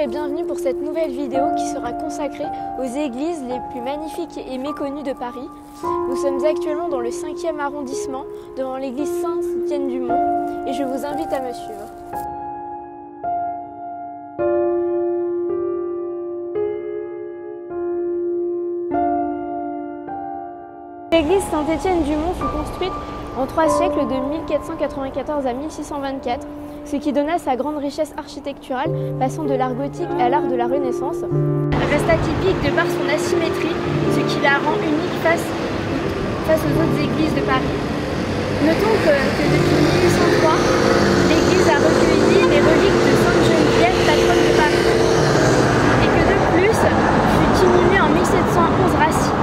et bienvenue pour cette nouvelle vidéo qui sera consacrée aux églises les plus magnifiques et méconnues de Paris. Nous sommes actuellement dans le 5e arrondissement, devant l'église Saint-Étienne-du-Mont, et je vous invite à me suivre. L'église Saint-Étienne-du-Mont fut construite en 3 siècles de 1494 à 1624, ce qui donna sa grande richesse architecturale, passant de l'art gothique à l'art de la Renaissance. Elle reste atypique de par son asymétrie, ce qui la rend unique face aux autres églises de Paris. Notons que depuis 1803, l'église a recueilli les reliques de Sainte Geneviève, patronne de Paris, et que de plus fut inhumée en 1711 Racine.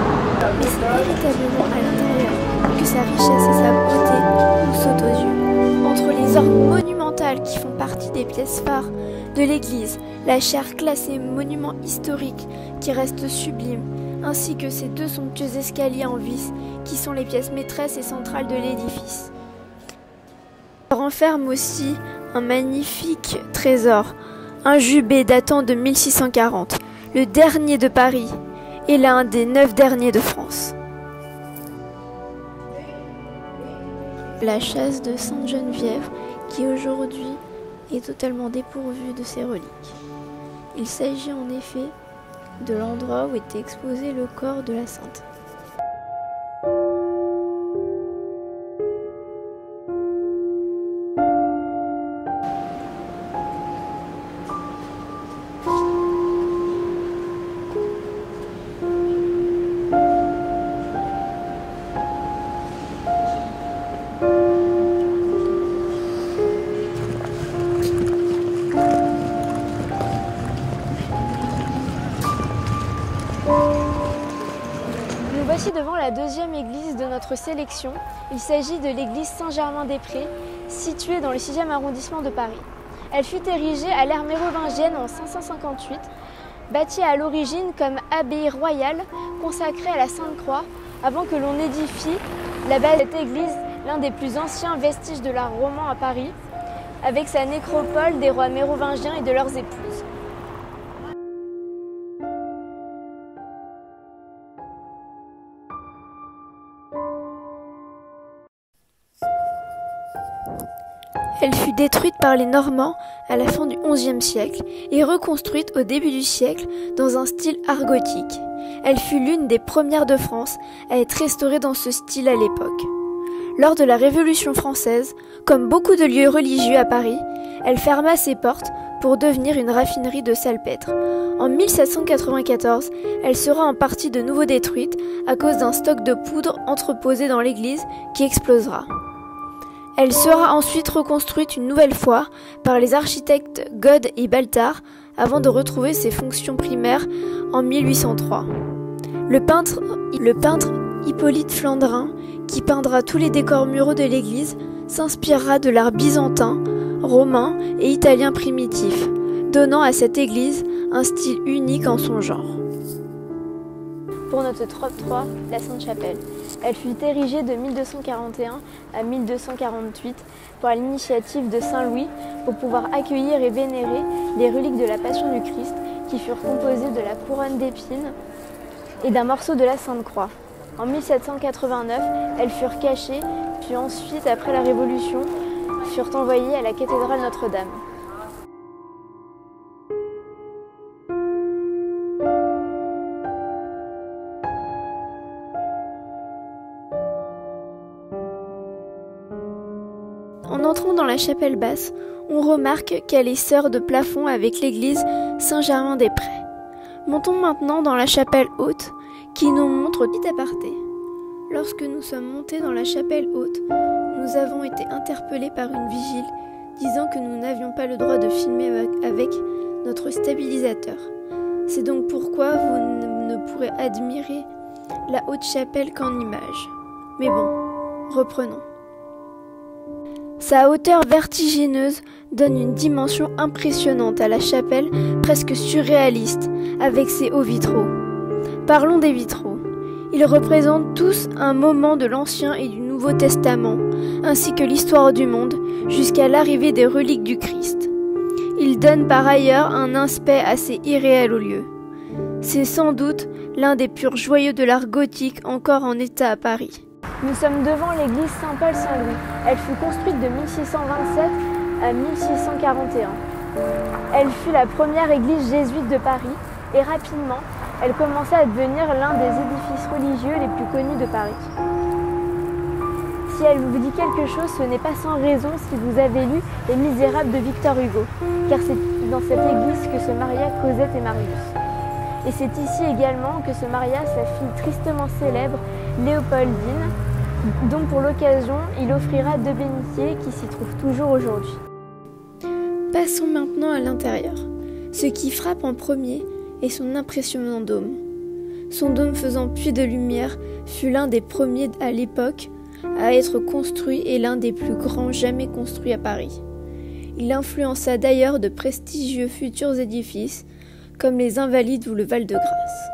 Mais c'est véritablement à l'intérieur que sa richesse et sa beauté nous sautent aux yeux. Entre les orgues monumentales qui font partie des pièces phares de l'église, la chaire classée monument historique qui reste sublime, ainsi que ces 2 somptueux escaliers en vis qui sont les pièces maîtresses et centrales de l'édifice. Elle renferme aussi un magnifique trésor, un jubé datant de 1640, le dernier de Paris et l'un des 9 derniers de France. La chasse de Sainte-Geneviève qui aujourd'hui est totalement dépourvue de ses reliques. Il s'agit en effet de l'endroit où était exposé le corps de la sainte. Nous voici devant la 2e église de notre sélection. Il s'agit de l'église Saint-Germain-des-Prés, située dans le 6e arrondissement de Paris. Elle fut érigée à l'ère mérovingienne en 558, bâtie à l'origine comme abbaye royale consacrée à la Sainte-Croix, avant que l'on édifie la base de cette église, l'un des plus anciens vestiges de l'art roman à Paris, avec sa nécropole des rois mérovingiens et de leurs épouses. Elle fut détruite par les Normands à la fin du XIe siècle et reconstruite au début du siècle dans un style art gothique. Elle fut l'une des premières de France à être restaurée dans ce style à l'époque. Lors de la Révolution française, comme beaucoup de lieux religieux à Paris, elle ferma ses portes pour devenir une raffinerie de salpêtre. En 1794, elle sera en partie de nouveau détruite à cause d'un stock de poudre entreposé dans l'église qui explosera. Elle sera ensuite reconstruite une nouvelle fois par les architectes God et Baltard avant de retrouver ses fonctions primaires en 1803. Le peintre Hippolyte Flandrin, qui peindra tous les décors muraux de l'église, s'inspirera de l'art byzantin, romain et italien primitif, donnant à cette église un style unique en son genre. Pour notre top 3, la Sainte-Chapelle. Elle fut érigée de 1241 à 1248 par l'initiative de Saint Louis pour pouvoir accueillir et vénérer les reliques de la Passion du Christ qui furent composées de la couronne d'épines et d'un morceau de la Sainte Croix. En 1789, elles furent cachées, puis ensuite, après la Révolution, furent envoyées à la cathédrale Notre-Dame. En entrant dans la chapelle basse, on remarque qu'elle est sœur de plafond avec l'église Saint-Germain-des-Prés. Montons maintenant dans la chapelle haute, qui nous montre petit aparté. Lorsque nous sommes montés dans la chapelle haute, nous avons été interpellés par une vigile disant que nous n'avions pas le droit de filmer avec notre stabilisateur. C'est donc pourquoi vous ne pourrez admirer la haute chapelle qu'en images. Mais bon, reprenons. Sa hauteur vertigineuse donne une dimension impressionnante à la chapelle, presque surréaliste, avec ses hauts vitraux. Parlons des vitraux. Ils représentent tous un moment de l'Ancien et du Nouveau Testament, ainsi que l'histoire du monde, jusqu'à l'arrivée des reliques du Christ. Il donne par ailleurs un aspect assez irréel au lieu. C'est sans doute l'un des purs joyaux de l'art gothique encore en état à Paris. Nous sommes devant l'église Saint-Paul-Saint-Louis. Elle fut construite de 1627 à 1641. Elle fut la première église jésuite de Paris et rapidement, elle commença à devenir l'un des édifices religieux les plus connus de Paris. Si elle vous dit quelque chose, ce n'est pas sans raison si vous avez lu Les Misérables de Victor Hugo, car c'est dans cette église que se maria Cosette et Marius. Et c'est ici également que se maria sa fille tristement célèbre, Léopoldine, dont pour l'occasion il offrira 2 bénitiers qui s'y trouvent toujours aujourd'hui. Passons maintenant à l'intérieur. Ce qui frappe en premier est son impressionnant dôme. Son dôme faisant puits de lumière fut l'un des premiers à l'époque à être construit et l'un des plus grands jamais construits à Paris. Il influença d'ailleurs de prestigieux futurs édifices comme les Invalides ou le Val-de-Grâce.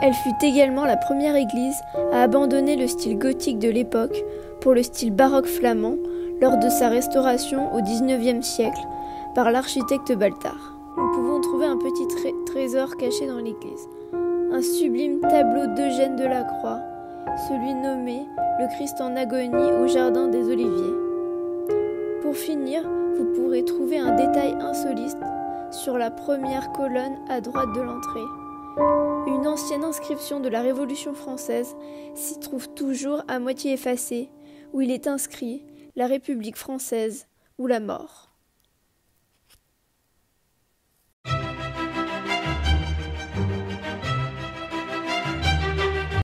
Elle fut également la première église à abandonner le style gothique de l'époque pour le style baroque flamand lors de sa restauration au XIXe siècle par l'architecte Baltard. Nous pouvons trouver un petit trésor caché dans l'église. Un sublime tableau d'Eugène Delacroix, celui nommé Le Christ en agonie au jardin des Oliviers. Pour finir, vous pourrez trouver un détail insolite sur la première colonne à droite de l'entrée. Une ancienne inscription de la Révolution française s'y trouve toujours à moitié effacée, où il est inscrit « La République française ou la mort ».